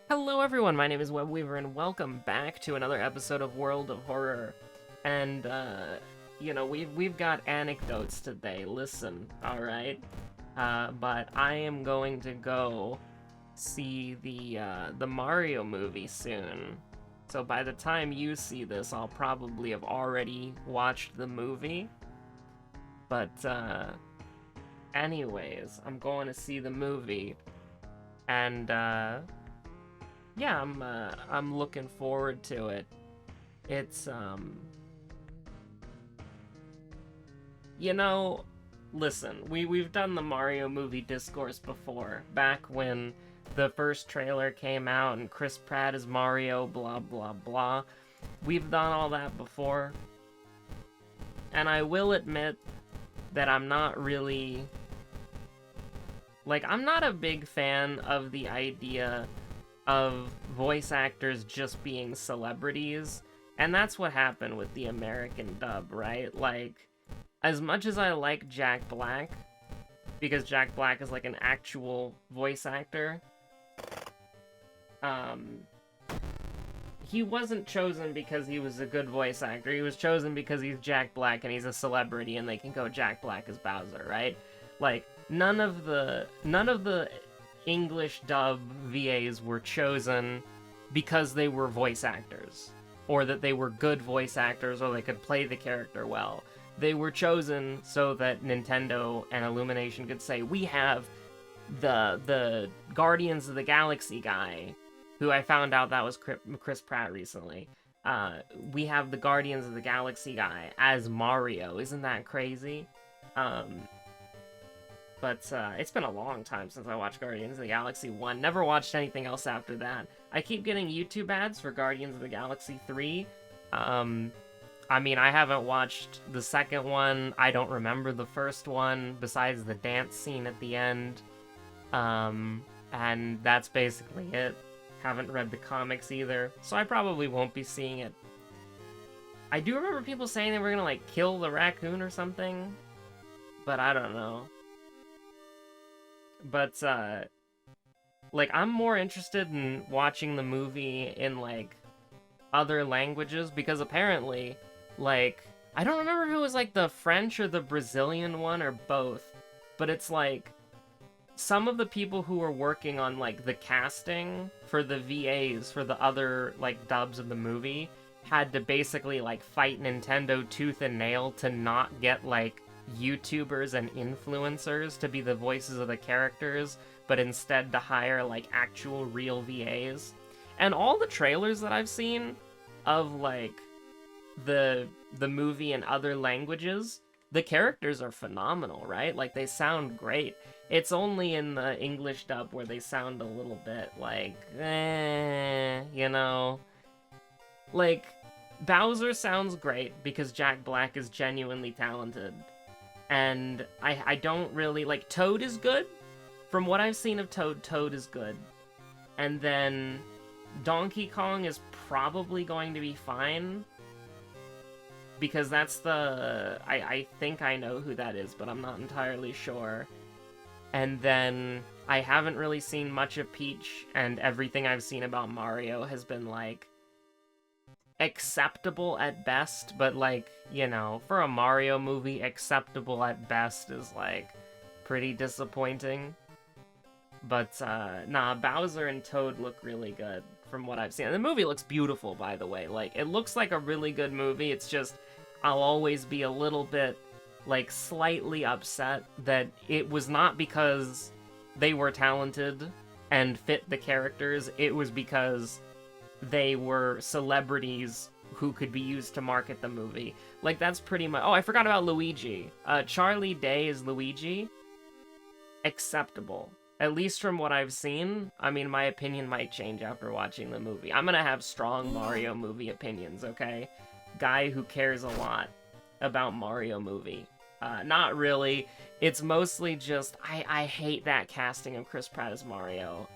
Hello everyone, my name is Webweaver and welcome back to another episode of World of Horror. And we've got anecdotes today. Listen, all right? But I am going to go see the Mario movie soon. So by the time you see this, I'll probably have already watched the movie. But anyways, I'm going to see the movie and yeah, I'm looking forward to it. It's you know, listen, we've done the Mario movie discourse before, back when the first trailer came out and Chris Pratt is Mario, blah blah blah. We've done all that before. And I will admit that I'm not really I'm not a big fan of the idea of voice actors just being celebrities, and that's what happened with the American dub, right? Like, as much as I like Jack Black, because Jack Black is like an actual voice actor, he wasn't chosen because he was a good voice actor. He was chosen because he's Jack Black and he's a celebrity and they can go Jack Black as Bowser, right? Like, none of the English dub VAs were chosen because they were voice actors, or that they were good voice actors, or they could play the character well. They were chosen so that Nintendo and Illumination could say, we have the Guardians of the Galaxy guy, who I found out that was Chris Pratt recently. We have the Guardians of the Galaxy guy as Mario. Isn't that crazy? But it's been a long time since I watched Guardians of the Galaxy 1. Never watched anything else after that. I keep getting YouTube ads for Guardians of the Galaxy 3. I mean, I haven't watched the second one. I don't remember the first one, besides the dance scene at the end. And that's basically it. Haven't read the comics either, so I probably won't be seeing it. I do remember people saying they were gonna, kill the raccoon or something, but I don't know. But, I'm more interested in watching the movie in, other languages, because apparently, I don't remember if it was, the French or the Brazilian one, or both, but it's, some of the people who were working on, the casting for the VAs for the other, dubs of the movie had to basically, fight Nintendo tooth and nail to not get, YouTubers and influencers to be the voices of the characters, but instead to hire actual real VAs. And all the trailers that I've seen of the movie in other languages, the characters are phenomenal, right? They sound great. It's only in the English dub where they sound a little bit Bowser sounds great because Jack Black is genuinely talented. And I don't really, Toad is good. From what I've seen of Toad, Toad is good. And then Donkey Kong is probably going to be fine. Because that's I think I know who that is, but I'm not entirely sure. And then I haven't really seen much of Peach, and everything I've seen about Mario has been, acceptable at best, but for a Mario movie, acceptable at best is pretty disappointing. But nah, Bowser and Toad look really good from what I've seen. And the movie looks beautiful, by the way. It looks like a really good movie. It's just I'll always be a little bit slightly upset that it was not because they were talented and fit the characters. It was because they were celebrities who could be used to market the movie. That's pretty much... Oh, I forgot about Luigi. Charlie Day is Luigi. Acceptable. At least from what I've seen. I mean, my opinion might change after watching the movie. I'm gonna have strong Mario movie opinions, okay? Guy who cares a lot about Mario movie. Not really. It's mostly just, I hate that casting of Chris Pratt as Mario.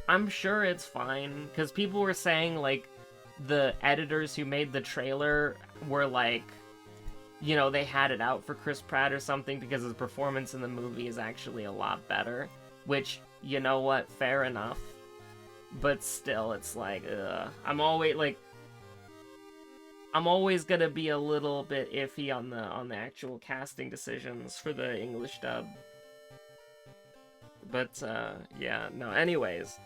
I'm sure it's fine, because people were saying, the editors who made the trailer were, they had it out for Chris Pratt or something, because his performance in the movie is actually a lot better. Which, you know what, fair enough. but still, it's like, ugh. I'm always gonna be a little bit iffy on the actual casting decisions for the English dub. But, yeah, no, anyways.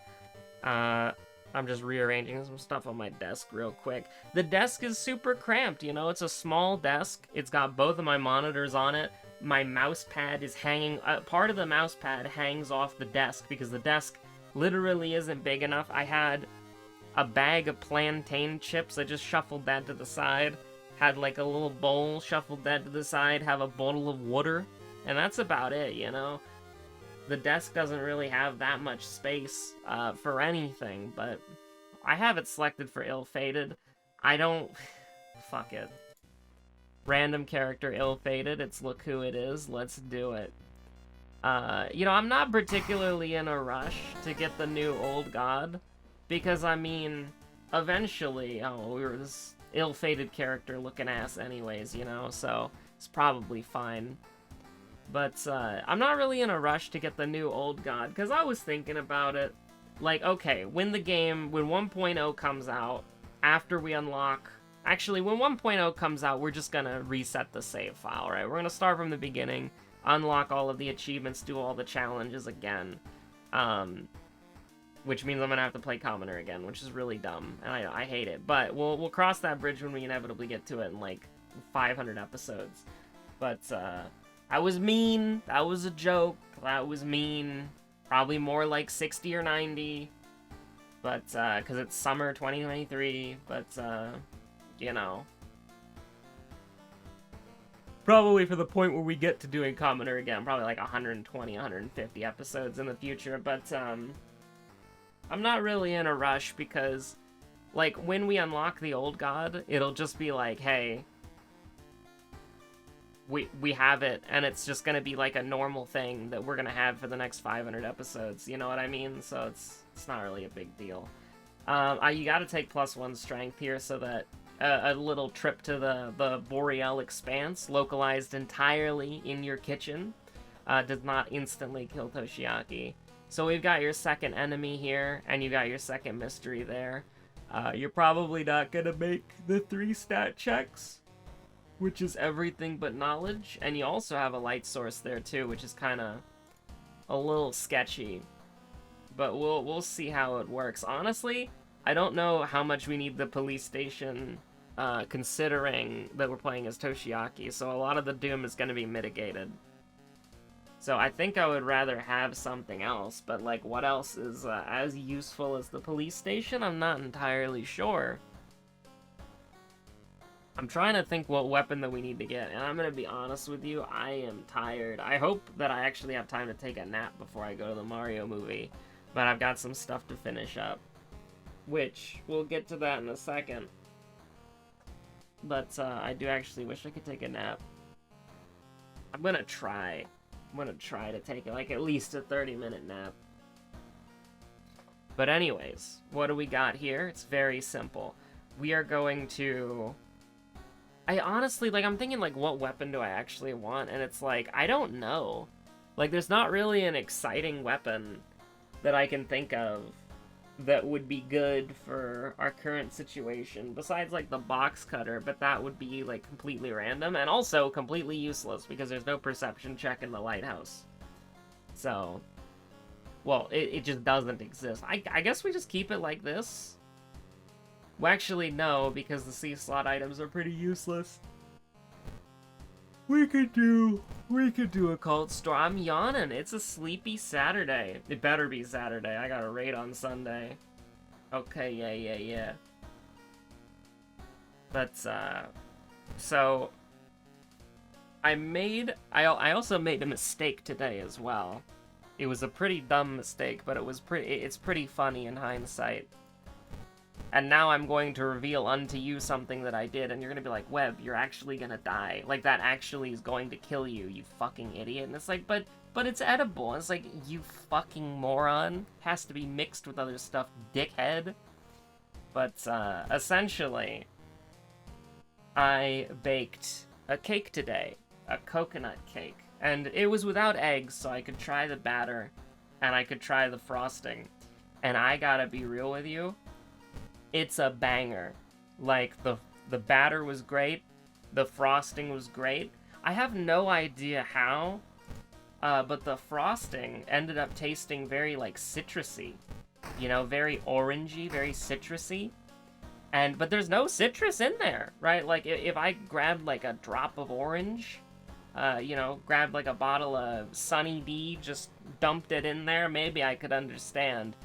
I'm just rearranging some stuff on my desk real quick. The desk is super cramped, you know? It's a small desk. It's got both of my monitors on it. My mouse pad is hanging... part of the mouse pad hangs off the desk because the desk literally isn't big enough. I had a bag of plantain chips. I just shuffled that to the side. Had, like, a little bowl, shuffled that to the side. Have a bottle of water. And that's about it, you know? The desk doesn't really have that much space for anything, but I have it selected for ill-fated. I don't... Fuck it. Random character ill-fated. It's look who it is. Let's do it. You know, I'm not particularly in a rush to get the new Old God, because, I mean, eventually, we were this ill-fated character looking ass anyways, you know, so it's probably fine. But, I'm not really in a rush to get the new Old God, because I was thinking about it. Like, okay, when 1.0 comes out, after we unlock... Actually, when 1.0 comes out, we're just gonna reset the save file, right? We're gonna start from the beginning, unlock all of the achievements, do all the challenges again. Which means I'm gonna have to play Commoner again, which is really dumb, and I hate it. But we'll cross that bridge when we inevitably get to it in, like, 500 episodes. But, I was mean. That was a joke. That was mean. Probably more like 60 or 90. But, because it's summer 2023. But, you know. Probably for the point where we get to doing Commoner again. Probably like 120, 150 episodes in the future. But, I'm not really in a rush because, like, when we unlock the Old God, it'll just be like, hey... We have it, and it's just gonna be like a normal thing that we're gonna have for the next 500 episodes, you know what I mean? So it's not really a big deal. You gotta take +1 strength here so that a little trip to the Boreal Expanse, localized entirely in your kitchen, does not instantly kill Toshiaki. So we've got your second enemy here, and you got your second mystery there. You're probably not gonna make the 3 stat checks, which is everything but knowledge, and you also have a light source there too, which is kind of a little sketchy. But we'll see how it works. Honestly, I don't know how much we need the police station, considering that we're playing as Toshiaki, so a lot of the doom is going to be mitigated. So I think I would rather have something else, but like what else is as useful as the police station? I'm not entirely sure. I'm trying to think what weapon that we need to get, and I'm going to be honest with you, I am tired. I hope that I actually have time to take a nap before I go to the Mario movie, but I've got some stuff to finish up, which we'll get to that in a second. But I do actually wish I could take a nap. I'm going to try. I'm going to try to take like at least a 30-minute nap. But anyways, what do we got here? It's very simple. We are going to... I honestly, like, I'm thinking, like, what weapon do I actually want? And it's like, I don't know. Like, there's not really an exciting weapon that I can think of that would be good for our current situation. Besides, like, the box cutter, but that would be, like, completely random. And also completely useless, because there's no perception check in the lighthouse. So, well, it just doesn't exist. I guess we just keep it like this. Well, actually, no, because the C-slot items are pretty useless. We could do a cult store. I'm yawning. It's a sleepy Saturday. It better be Saturday. I got a raid on Sunday. Okay, yeah. But, so... I also made a mistake today as well. It was a pretty dumb mistake, but it's pretty funny in hindsight. And now I'm going to reveal unto you something that I did, and you're gonna be like, Web, you're actually gonna die. Like, that actually is going to kill you, you fucking idiot. And it's like, but it's edible. And it's like, you fucking moron. Has to be mixed with other stuff, dickhead. But, essentially, I baked a cake today. A coconut cake. And it was without eggs, so I could try the batter, and I could try the frosting. and I gotta be real with you, it's a banger. Like, the batter was great, the frosting was great. I have no idea how, but the frosting ended up tasting very, like, citrusy. You know, very orangey, very citrusy. But there's no citrus in there, right? Like, if I grabbed, like, a drop of orange, you know, grabbed, like, a bottle of Sunny D, just dumped it in there, maybe I could understand.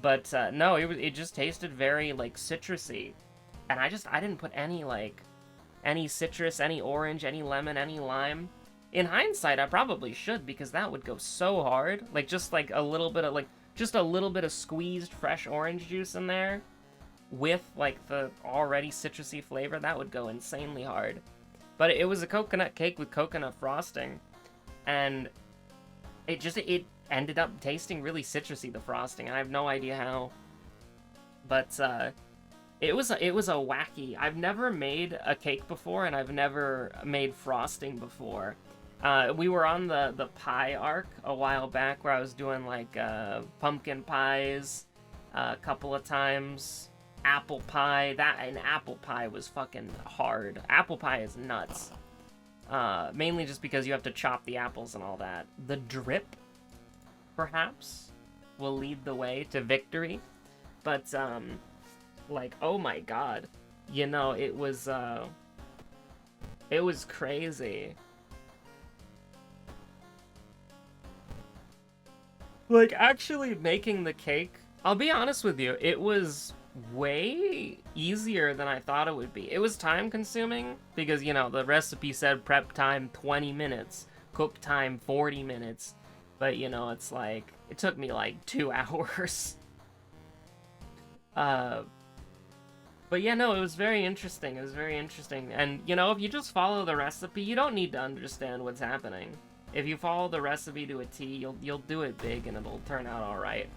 But, no, it just tasted very, like, citrusy. And I didn't put any, like, any citrus, any orange, any lemon, any lime. In hindsight, I probably should, because that would go so hard. Like, just, like, a little bit of, like, just a little bit of squeezed fresh orange juice in there with, like, the already citrusy flavor. That would go insanely hard. But it was a coconut cake with coconut frosting. And it ended up tasting really citrusy, the frosting. I have no idea how. But, it was a wacky... I've never made a cake before, and I've never made frosting before. We were on the pie arc a while back, where I was doing, like, pumpkin pies a couple of times. Apple pie. And apple pie was fucking hard. Apple pie is nuts. Mainly just because you have to chop the apples and all that. The drip, perhaps, will lead the way to victory. But, like, oh my god. You know, it was crazy. Like, actually making the cake, I'll be honest with you, it was way easier than I thought it would be. It was time consuming, because, you know, the recipe said prep time 20 minutes, cook time 40 minutes, but, you know, it's like, it took me like 2 hours. But yeah, no, it was very interesting, and, you know, if you just follow the recipe, you don't need to understand what's happening. If you follow the recipe to a T, you'll do it big, and it'll turn out alright.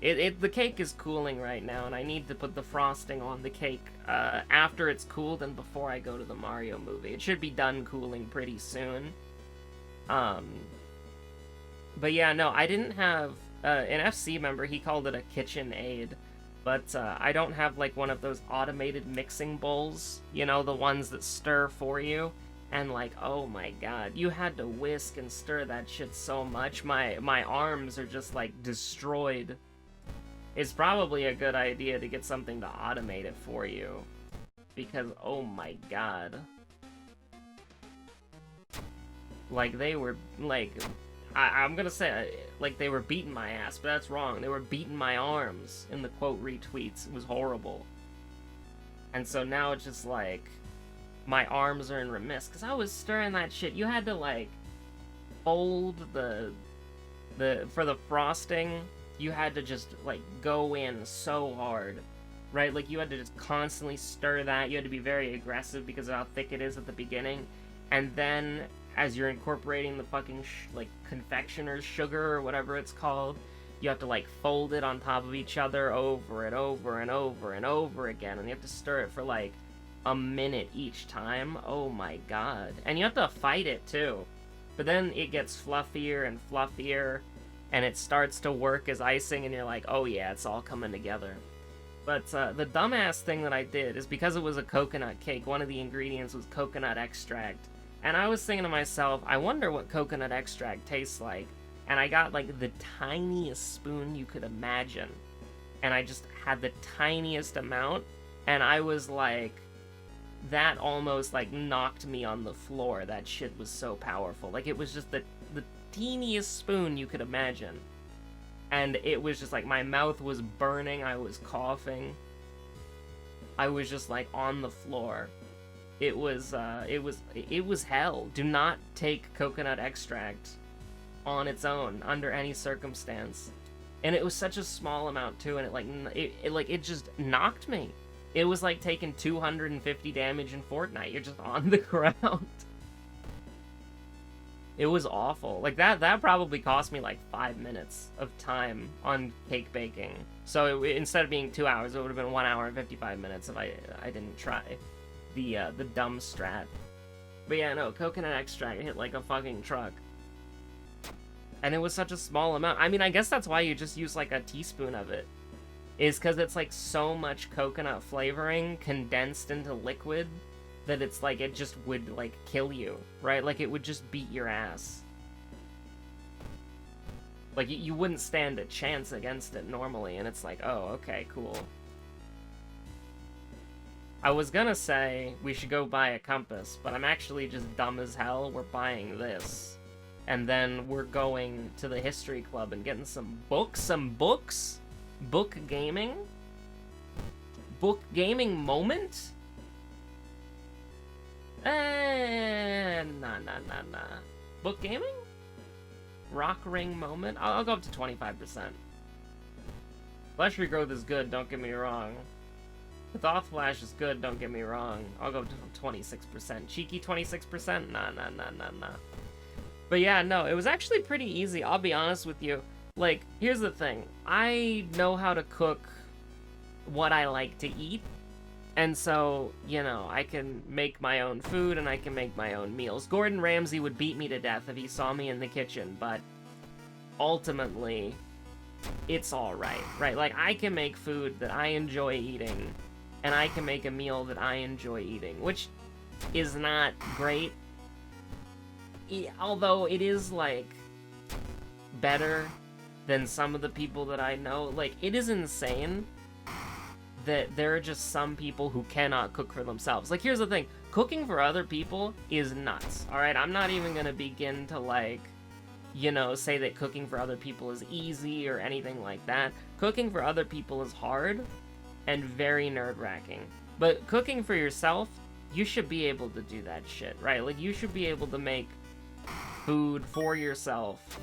The cake is cooling right now, and I need to put the frosting on the cake after it's cooled and before I go to the Mario movie. It should be done cooling pretty soon. But yeah, no, I didn't have... an FC member, he called it a KitchenAid, but I don't have, like, one of those automated mixing bowls, you know, the ones that stir for you. And, like, oh my god, you had to whisk and stir that shit so much. My arms are just, like, destroyed. It's probably a good idea to get something to automate it for you. Because, oh my god. Like, they were, like... I'm gonna say, like, they were beating my ass, but that's wrong. They were beating my arms in the quote retweets. It was horrible. And so now it's just, like... my arms are in remiss, because I was stirring that shit. You had to, like, fold for the frosting, you had to just, like, go in so hard, right? Like, you had to just constantly stir that. You had to be very aggressive because of how thick it is at the beginning. And then, as you're incorporating the fucking, like, confectioner's sugar or whatever it's called, you have to, like, fold it on top of each other over and over and over and over again. And you have to stir it for, like, a minute each time. Oh my god. And you have to fight it too. But then it gets fluffier and fluffier, and it starts to work as icing, and you're like, oh yeah, it's all coming together. But the dumbass thing that I did is, because it was a coconut cake, one of the ingredients was coconut extract. And I was thinking to myself, I wonder what coconut extract tastes like. And I got, like, the tiniest spoon you could imagine. And I just had the tiniest amount, and I was like... that almost, like, knocked me on the floor. That shit was so powerful. Like, it was just the teeniest spoon you could imagine. And it was just, like, my mouth was burning, I was coughing. I was just, like, on the floor. It was hell. Do not take coconut extract on its own, under any circumstance. And it was such a small amount, too, and it just knocked me. It was like taking 250 damage in Fortnite. You're just on the ground. It was awful. Like, that probably cost me, like, 5 minutes of time on cake baking. So instead of being 2 hours, it would have been 1 hour and 55 minutes if I didn't try the dumb strat. But yeah, no, coconut extract hit like a fucking truck. And it was such a small amount. I mean, I guess that's why you just use like a teaspoon of it. Is because it's like so much coconut flavoring condensed into liquid that it's like it just would like kill you, right? Like it would just beat your ass. Like you wouldn't stand a chance against it normally, and it's like, oh, okay, cool. I was gonna say we should go buy a compass, but I'm actually just dumb as hell. We're buying this. And then we're going to the history club and getting some books. Book gaming? Book gaming moment? Nah. Book gaming? Rock ring moment? I'll go up to 25%. Flesh regrowth is good, don't get me wrong. The Thoth Flash is good, don't get me wrong. I'll go to 26%. Cheeky 26%? Nah. But yeah, no, it was actually pretty easy, I'll be honest with you. Like, here's the thing. I know how to cook what I like to eat. And so, you know, I can make my own food and I can make my own meals. Gordon Ramsay would beat me to death if he saw me in the kitchen, but ultimately, it's alright, right? Like, I can make food that I enjoy eating, and I can make a meal that I enjoy eating, which is not great. Although it is, like, better than some of the people that I know. Like, it is insane that there are just some people who cannot cook for themselves. Like, here's the thing. Cooking for other people is nuts, alright? I'm not even gonna begin to, like, you know, say that cooking for other people is easy or anything like that. Cooking for other people is hard and very nerve-wracking. But cooking for yourself, you should be able to do that shit, right? Like, you should be able to make food for yourself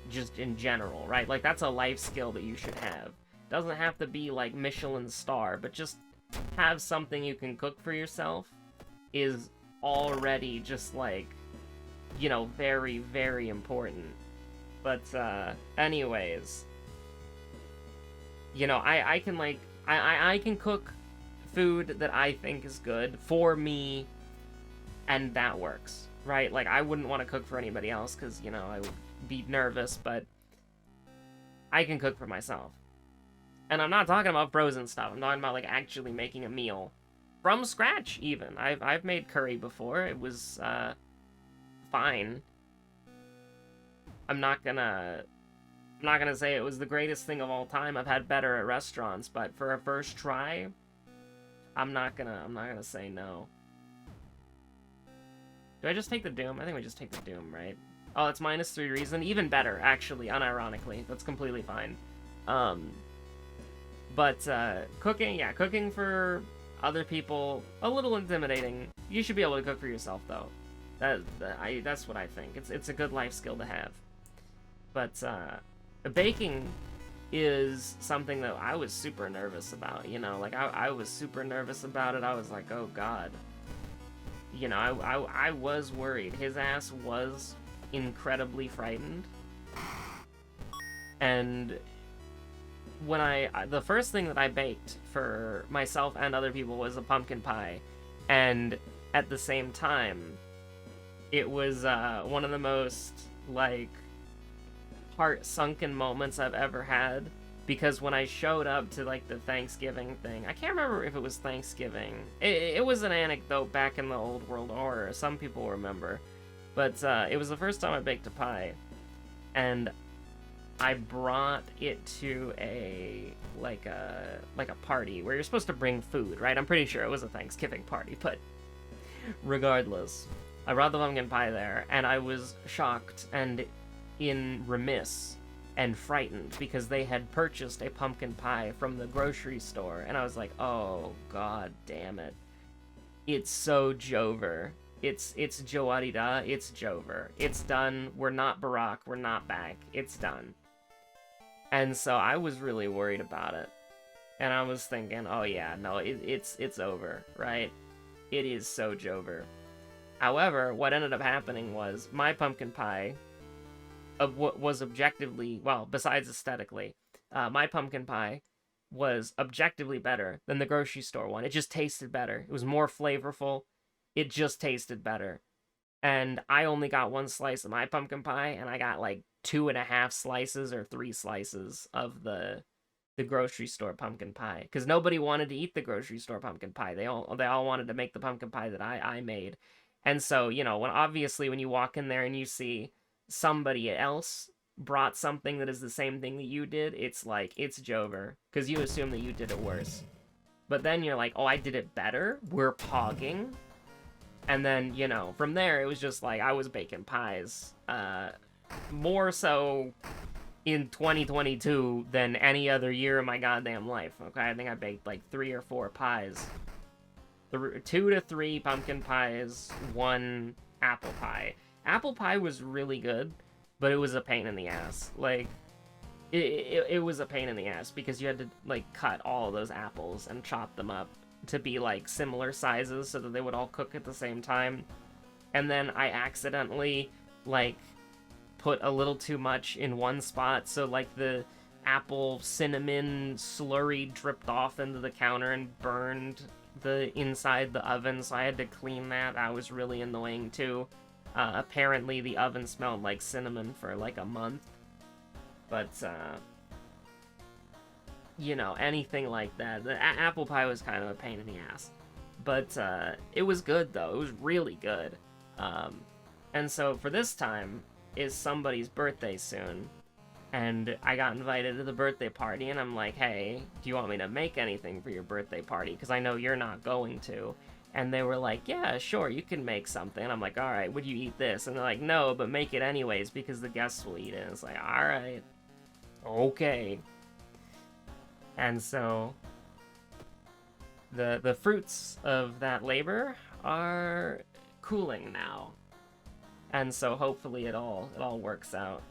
just in general, right? Like, that's a life skill that you should have. Doesn't have to be like Michelin star, but just have something you can cook for yourself is already just like, you know, very, very important. But anyways, you know, I can like I can cook food that I think is good for me, and that works, right? Like, I wouldn't want to cook for anybody else because, you know, I would be nervous, but I can cook for myself. And I'm not talking about frozen stuff. I'm talking about, like, actually making a meal from scratch, even. I've made curry before. It was fine. I'm not gonna say it was the greatest thing of all time. I've had better at restaurants, but for a first try, I'm not gonna say no. Do I just take the Doom? I think we just take the Doom, right? Oh, it's -3 reason. Even better, actually, unironically. That's completely fine. But cooking for other people, a little intimidating. You should be able to cook for yourself, though. That's what I think. It's a good life skill to have. But baking is something that I was super nervous about. You know, like I was super nervous about it. I was like, oh god. You know, I was worried. His ass was incredibly frightened. And when the first thing that I baked for myself and other people was a pumpkin pie, and at the same time, it was one of the most like heart-sunken moments I've ever had, because when I showed up to like the Thanksgiving thing, I can't remember if it was Thanksgiving. It was an anecdote back in the old world horror. Some people remember, but it was the first time I baked a pie, and I brought it to a party where you're supposed to bring food, right? I'm pretty sure it was a Thanksgiving party, but regardless, I brought the pumpkin pie there, and I was shocked and remiss and frightened because they had purchased a pumpkin pie from the grocery store, and I was like, oh god damn it. It's so Jover. It's Joarida, it's Jover. It's done. We're not Barack, we're not back. It's done. And so I was really worried about it. And I was thinking, oh yeah, no, it's over, right? It is so Jover. However, what ended up happening was my pumpkin pie was objectively, well, besides aesthetically, my pumpkin pie was objectively better than the grocery store one. It just tasted better. It was more flavorful. It just tasted better. and I only got one slice of my pumpkin pie, and I got like 2.5 slices or 3 slices of the grocery store pumpkin pie, because nobody wanted to eat the grocery store pumpkin pie. They all wanted to make the pumpkin pie that I made. And so, when you walk in there and you see somebody else brought something that is the same thing that you did, it's like, it's Jover, because you assume that you did it worse. But then you're like, oh, I did it better? We're pogging? And then, from there, it was just like, I was baking pies. More so in 2022 than any other year of my goddamn life, okay? I think I baked like 3 or 4 pies. 2 to 3 pumpkin pies, 1 apple pie. Apple pie was really good, but it was a pain in the ass. Like, it was a pain in the ass because you had to, like, cut all of those apples and chop them up to be, like, similar sizes so that they would all cook at the same time. And then I accidentally, like, put a little too much in one spot, so, like, the apple cinnamon slurry dripped off into the counter and burned the inside the oven, so I had to clean that. That was really annoying, too. Apparently, the oven smelled like cinnamon for, like, a month. But, anything like that. The apple pie was kind of a pain in the ass. But, it was good, though. It was really good. And so, for this time, is somebody's birthday soon. And I got invited to the birthday party, and I'm like, hey, do you want me to make anything for your birthday party? Because I know you're not going to. And they were like, yeah, sure, you can make something. And I'm like, all right, would you eat this? And they're like, no, but make it anyways, because the guests will eat it. And it's like, all right, okay. And so the fruits of that labor are cooling now. And so hopefully it all works out.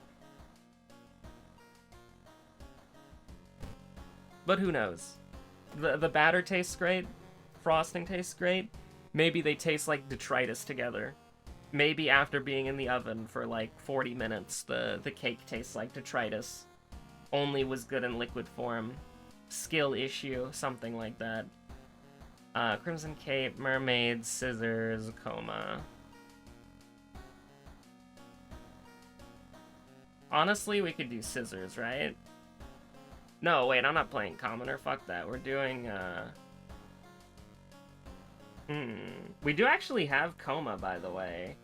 But who knows? The batter tastes great. Frosting tastes great. Maybe they taste like detritus together. Maybe after being in the oven for like 40 minutes, the cake tastes like detritus. Only was good in liquid form. Skill issue, something like that. Crimson Cape, Mermaid, Scissors, Coma. Honestly, we could do Scissors, right? No, wait, I'm not playing Commoner. Fuck that. We're doing, We do actually have Coma, by the way.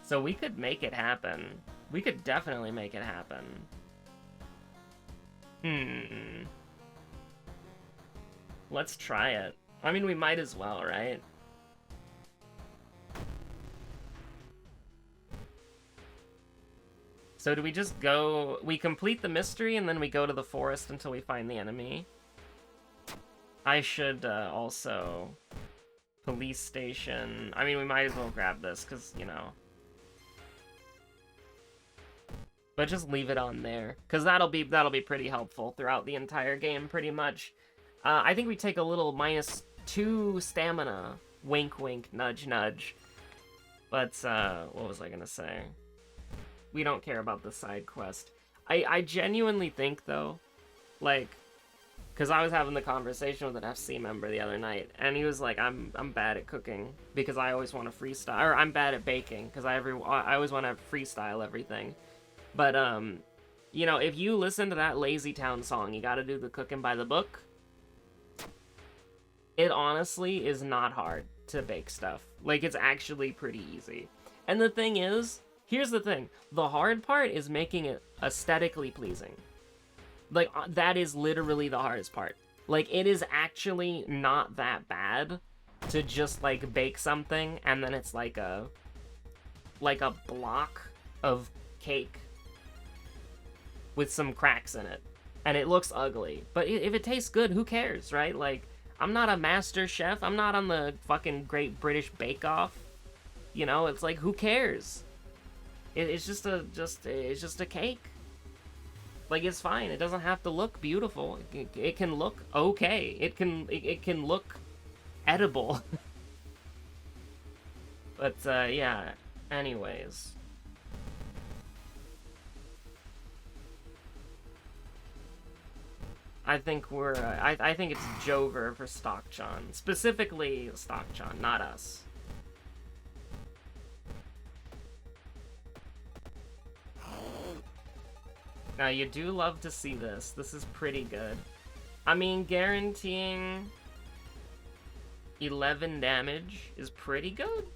So we could make it happen. We could definitely make it happen. Let's try it. I mean, we might as well, right? So do we just go... We complete the mystery, and then we go to the forest until we find the enemy? I should, also... Police station... I mean, we might as well grab this, because, But just leave it on there, because that'll be pretty helpful throughout the entire game, pretty much. I think we take a little -2 stamina. Wink, wink, nudge, nudge. But, what was I gonna say? We don't care about the side quest. I genuinely think, though, like, because I was having the conversation with an FC member the other night, and he was like, I'm bad at cooking, because I always want to freestyle, or I'm bad at baking, because I always want to freestyle everything. But, if you listen to that Lazy Town song, You Gotta Do the Cooking by the Book, it honestly is not hard to bake stuff. Like, it's actually pretty easy. And the thing is, here's the thing. The hard part is making it aesthetically pleasing. Like, that is literally the hardest part. Like, it is actually not that bad to just, like, bake something, and then it's like a block of cake with some cracks in it. And it looks ugly. But if it tastes good, who cares, right? Like, I'm not a master chef. I'm not on the fucking Great British Bake Off. It's like, who cares? It's just a cake. Like, it's fine. It doesn't have to look beautiful. It can look okay. It can look edible. But yeah. Anyways. I think I think it's Jover for Stockchan. Specifically Stockchan, not us. Now, you do love to see this. This is pretty good. I mean, guaranteeing 11 damage is pretty good.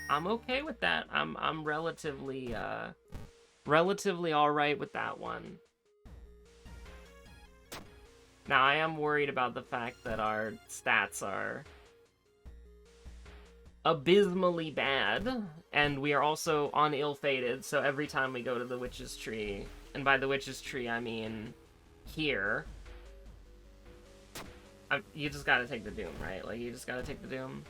I'm okay with that. I'm relatively alright with that one. Now, I am worried about the fact that our stats are abysmally bad, and we are also on ill-fated, so every time we go to the Witch's Tree, and by the Witch's Tree, I mean here, you just gotta take the Doom, right? Like, you just gotta take the Doom.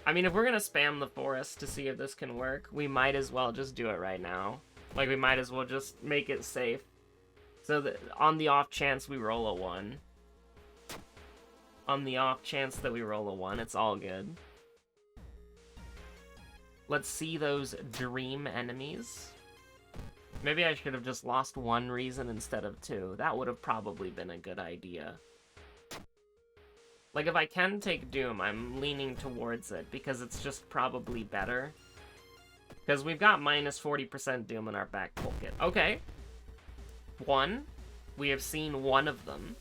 I mean, if we're gonna spam the forest to see if this can work, we might as well just do it right now. Like, we might as well just make it safe. So that on the off chance we roll a 1. On the off chance that we roll a 1, it's all good. Let's see those dream enemies. Maybe I should have just lost 1 reason instead of 2. That would have probably been a good idea. Like, if I can take Doom, I'm leaning towards it, because it's just probably better. Because we've got minus 40% Doom in our back pocket. Okay. 1. We have seen 1 of them.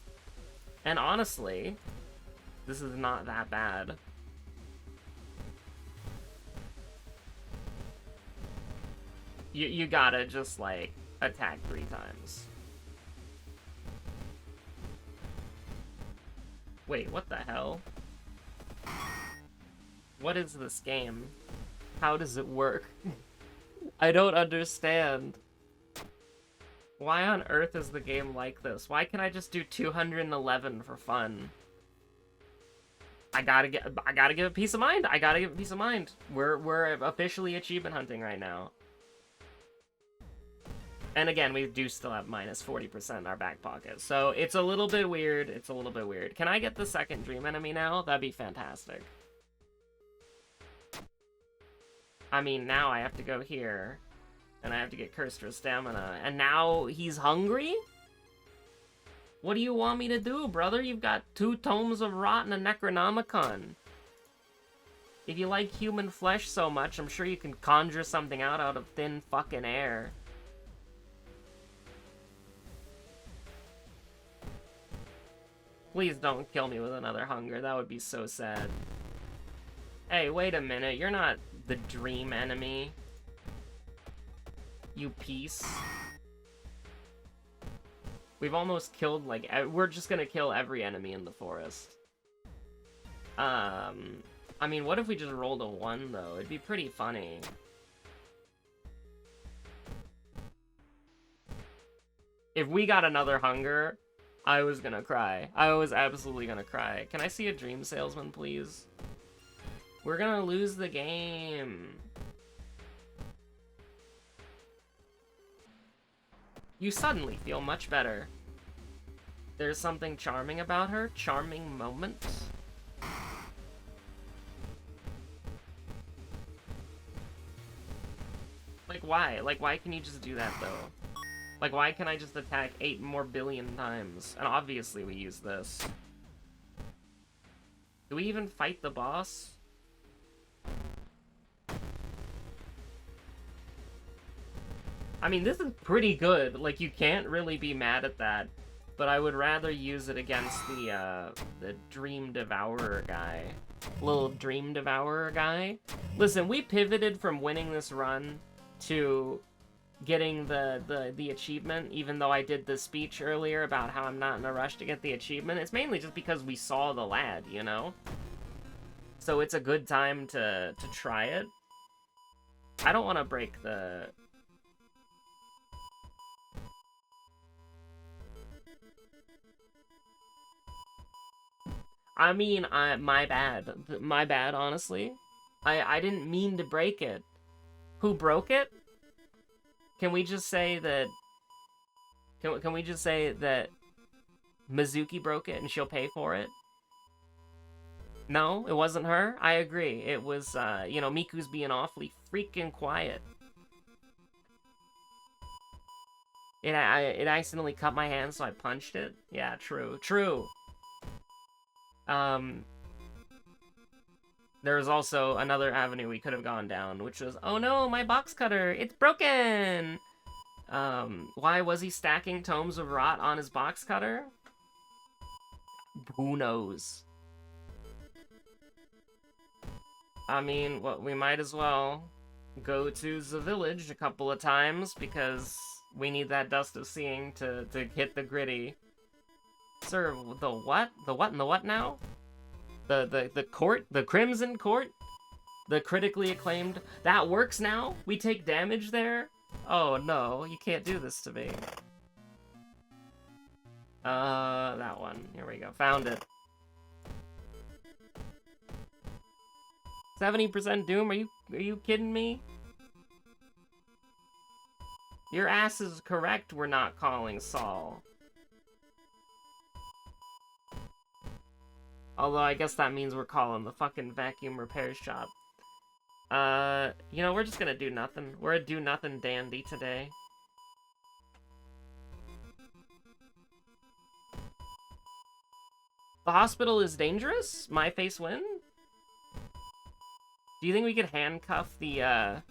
And honestly, this is not that bad. You gotta just, like, attack 3 times. Wait, what the hell? What is this game? How does it work? I don't understand. Why on earth is the game like this? Why can't I just do 211 for fun? I gotta give it peace of mind. I gotta give it peace of mind. We're officially achievement hunting right now. And again, we do still have minus 40% in our back pocket. So it's a little bit weird. It's a little bit weird. Can I get the second dream enemy now? That'd be fantastic. I mean, now I have to go here. And I have to get cursed for stamina. And now he's hungry? What do you want me to do, brother? You've got 2 tomes of rot and a Necronomicon. If you like human flesh so much, I'm sure you can conjure something out of thin fucking air. Please don't kill me with another hunger. That would be so sad. Hey, wait a minute. You're not the dream enemy. You piece. We've almost killed, like, we're just gonna kill every enemy in the forest. I mean, what if we just rolled a 1, though? It'd be pretty funny. If we got another hunger, I was gonna cry. I was absolutely gonna cry. Can I see a dream salesman, please? We're gonna lose the game. You suddenly feel much better. There's something charming about her. Charming moment. Like, why? Like, why can you just do that, though? Like, why can I just attack 8 more billion times? And obviously we use this. Do we even fight the boss? I mean, this is pretty good. Like, you can't really be mad at that. But I would rather use it against the Dream Devourer guy. Little Dream Devourer guy. Listen, we pivoted from winning this run to getting the achievement, even though I did the speech earlier about how I'm not in a rush to get the achievement. It's mainly just because we saw the lad, you know? So it's a good time to try it. I don't want to break the... I mean, my bad. My bad, honestly. I didn't mean to break it. Who broke it? Can we just say that... Can we just say that Mizuki broke it and she'll pay for it? No, it wasn't her? I agree. It was, you know, Miku's being awfully freaking quiet. It accidentally cut my hand, so I punched it? Yeah, true. True! There was also another avenue we could have gone down, which was, oh no, my box cutter, it's broken! Why was he stacking tomes of rot on his box cutter? Who knows? I mean, well, we might as well go to the village a couple of times because we need that dust of seeing to hit the gritty. Sir, the what? The what and the what now? The court? The Crimson Court? The critically acclaimed... That works now? We take damage there? Oh no, you can't do this to me. That one. Here we go. Found it. 70% doom? Are you kidding me? Your ass is correct, we're not calling Saul. Although I guess that means we're calling the fucking vacuum repair shop. You know, we're just gonna do nothing. We're a do-nothing dandy today. The hospital is dangerous? My face win? Do you think we could handcuff the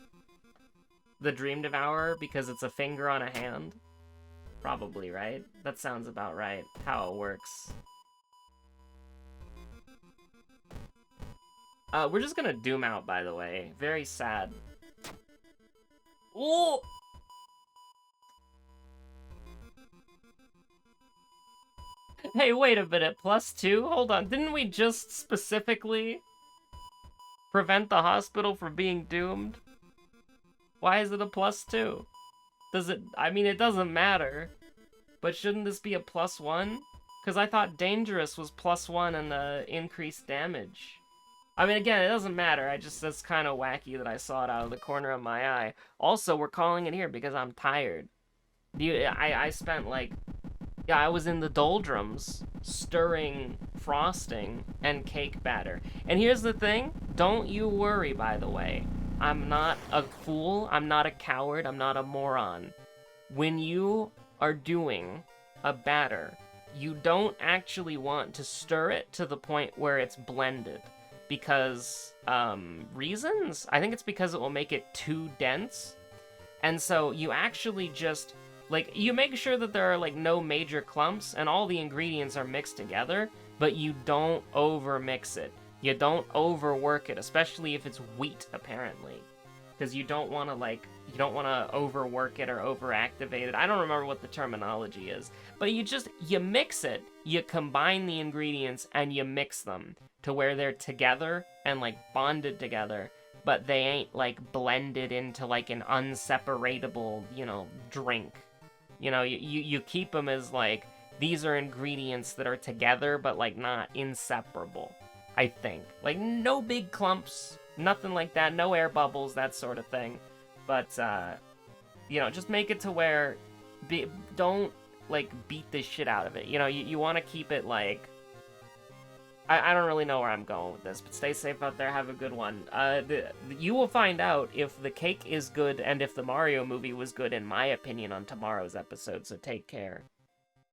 Dream Devourer because it's a finger on a hand? Probably, right? That sounds about right, how it works. We're just gonna doom out, by the way. Very sad. Oh! Hey, wait a minute. +2? Hold on. Didn't we just specifically prevent the hospital from being doomed? Why is it a +2? Does it... I mean, it doesn't matter. But shouldn't this be a +1? Because I thought dangerous was +1 and increased damage. I mean, again, it doesn't matter. That's kind of wacky that I saw it out of the corner of my eye. Also, we're calling it here because I'm tired. I spent, like... Yeah, I was in the doldrums, stirring frosting and cake batter. And here's the thing. Don't you worry, by the way. I'm not a fool. I'm not a coward. I'm not a moron. When you are doing a batter, you don't actually want to stir it to the point where it's blended. Because, reasons? I think it's because it will make it too dense. And so you actually just, like, you make sure that there are, like, no major clumps and all the ingredients are mixed together, but you don't over-mix it. You don't overwork it, especially if it's wheat, apparently. Because you don't want to, like, you don't want to overwork it or overactivate it. I don't remember what the terminology is. But you mix it, you combine the ingredients, and you mix them to where they're together and, like, bonded together, but they ain't, like, blended into, like, an unseparatable, you know, drink. You know, you keep them as, like, these are ingredients that are together, but, like, not inseparable, I think. Like, no big clumps, nothing like that, no air bubbles, that sort of thing. But, you know, just make it to where, don't, like, beat the shit out of it. You know, you want to keep it, like, I don't really know where I'm going with this, but stay safe out there, have a good one. You will find out if the cake is good and if the Mario movie was good, in my opinion, on tomorrow's episode, so take care.